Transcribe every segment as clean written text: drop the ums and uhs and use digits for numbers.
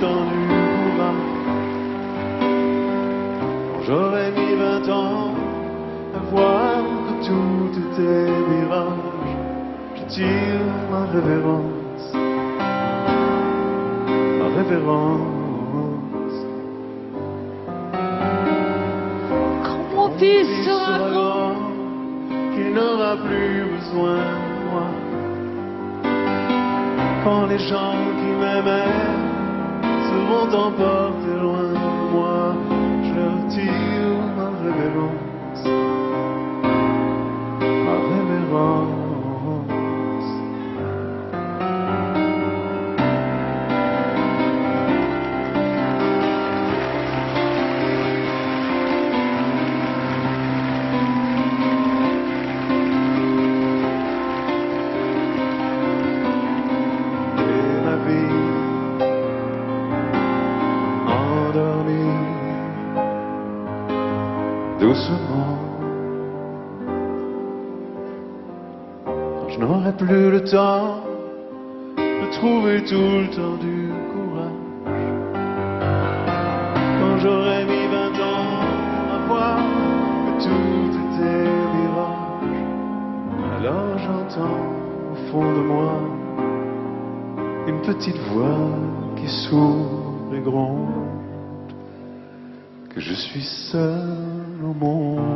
temps du courage. Quand j'aurais mis 20 ans à voir que tout était mirage, je tire ma révérence, ma révérence. Quand mon fils sera grand, qu'il n'aura plus besoin de moi. Quand les gens qui m'aimaient seront emportés loin de moi, je leur tire ma révérence, ma révérence. Doucement, quand je n'aurai plus le temps de trouver tout le temps du courage, quand j'aurai mis 20 ans à voir que tout était mirage, alors j'entends au fond de moi une petite voix qui s'ouvre et gronde que je suis seul au monde.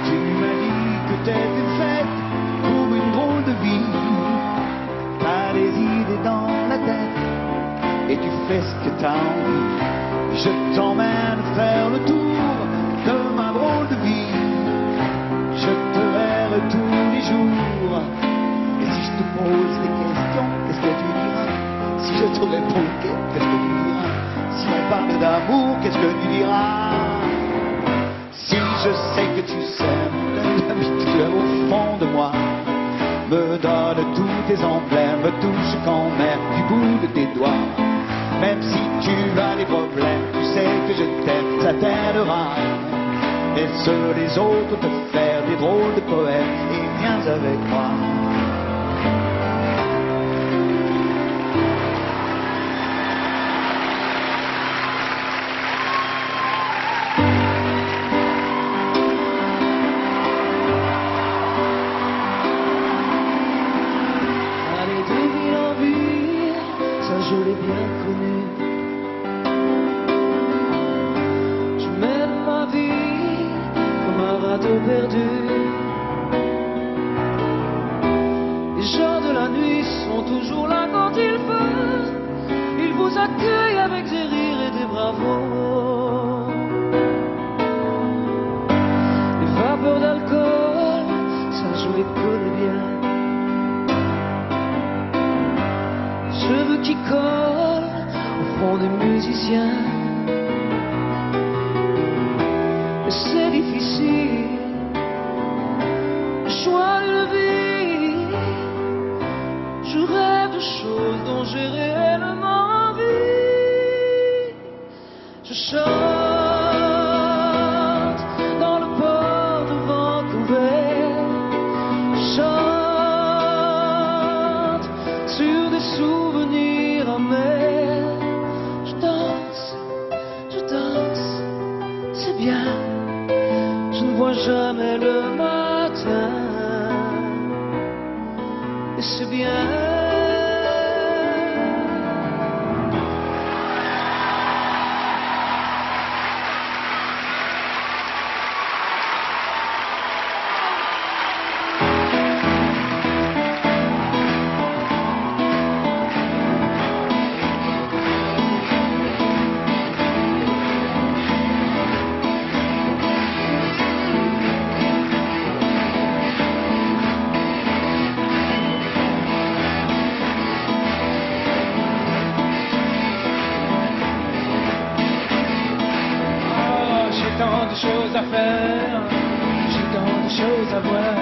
Tu m'as dit que t'étais faite pour une drôle de vie. T'as des idées dans la tête et tu fais ce que t'as envie. Je t'emmène faire le tour de ma drôle de vie. Je te verrai tous les jours. Et si je te pose des questions, qu'est-ce que tu diras? Si je te réponds, qu'est-ce que tu diras? Si on parle d'amour, qu'est-ce que tu diras? Si je sais que tu s'aimes l'habitude au fond de moi, me donne tous tes emblèmes, me touche quand même du bout de tes doigts. Même si tu as des problèmes, tu sais que je t'aime, ça t'aidera. Laisse les autres te faire des drôles de poèmes et viens avec moi. allez de ville en ville, ça je l'ai bien connu. Tu mènes ma vie comme un radeau perdu. Les gens de la nuit sont toujours là quand il veut. Ils vous accueillent avec des rires et des bravos. Les vapeurs d'alcool, ça je les connais bien. Cheveux qui collent au fond des musiciens. Et c'est difficile, le choix d'une vie. Je rêve de choses dont j'ai réellement envie. Je chante dans le port de Vancouver. Je chante sur des souvenirs amers. Je danse, c'est bien. Je ne vois jamais le matin. Et c'est bien. Tant de choses à faire, j'ai tant de choses à voir.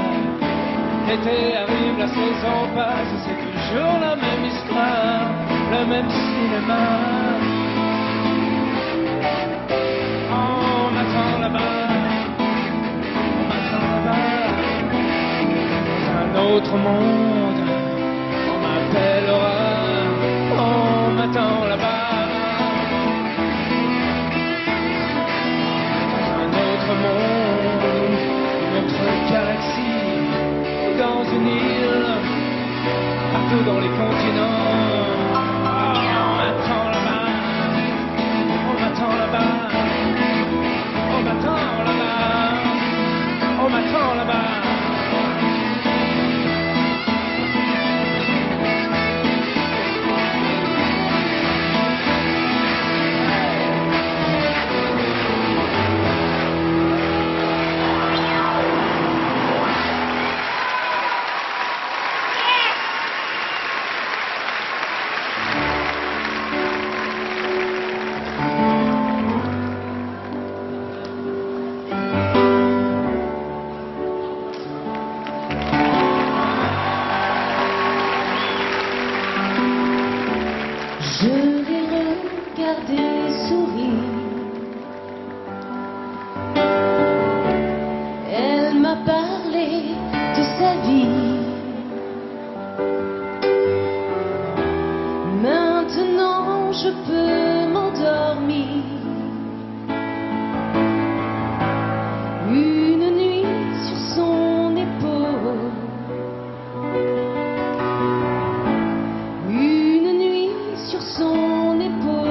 L'été arrive, la saison passe, c'est une toujours la même histoire, le même cinéma. On m'attend là-bas, on m'attend là-bas, dans un autre monde, on m'appellera, on m'attend là-bas. Dans un autre monde, une autre galaxie, dans une île, partout dans les continents. On m'attend là-bas, on m'attend là-bas, on m'attend là-bas, on m'attend là-bas. Je l'ai regardé sourire. Elle m'a parlé de sa vie. Maintenant je peux m'endormir. Une nuit sur son épaule. Une nuit sur son épaule.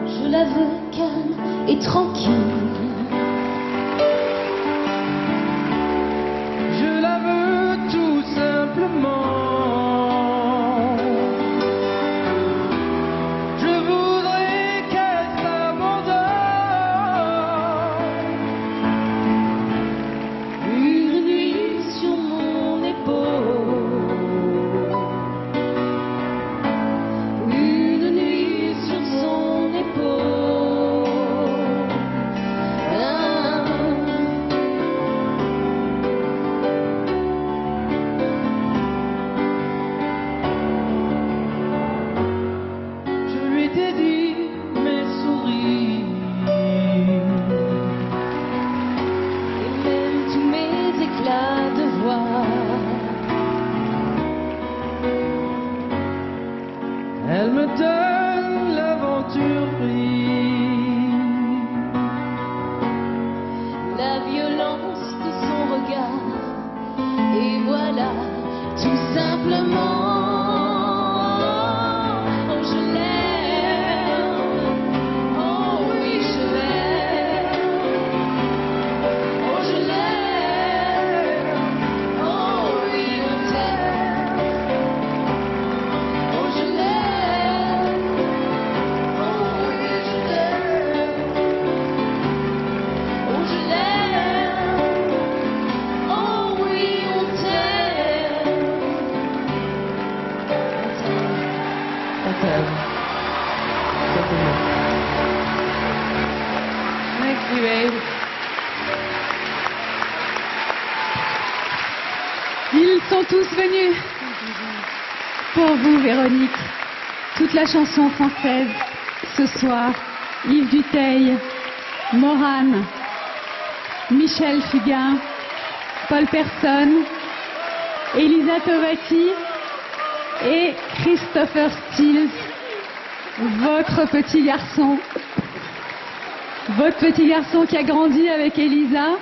Je la veux calme et tranquille. Je la veux tout simplement. Je voudrais qu'elle s'abandonne. Une nuit sur mon épaule. Une nuit sur son épaule. Je lui dédie mes sourires. Et même tous mes éclats de voix. Elle me donne l'aventure La violence de son regard. Et voilà, tout simplement. Oh, je l'aime. Oh, oui, je l'aime. Oh, je l'aime. Oh, oui, on t'aime. Oh, je l'aime. Oh, oui, je l'aime. Oh, je l'aime. Oh, oui, on t'aime. On t'aime. Merci, babe. Ils sont tous venus pour vous, Véronique. Toute la chanson française ce soir. Yves Duteil, Morane, Michel Fugain, Paul Persson, Elisa Tovati et Christopher Stills, votre petit garçon qui a grandi avec Elisa.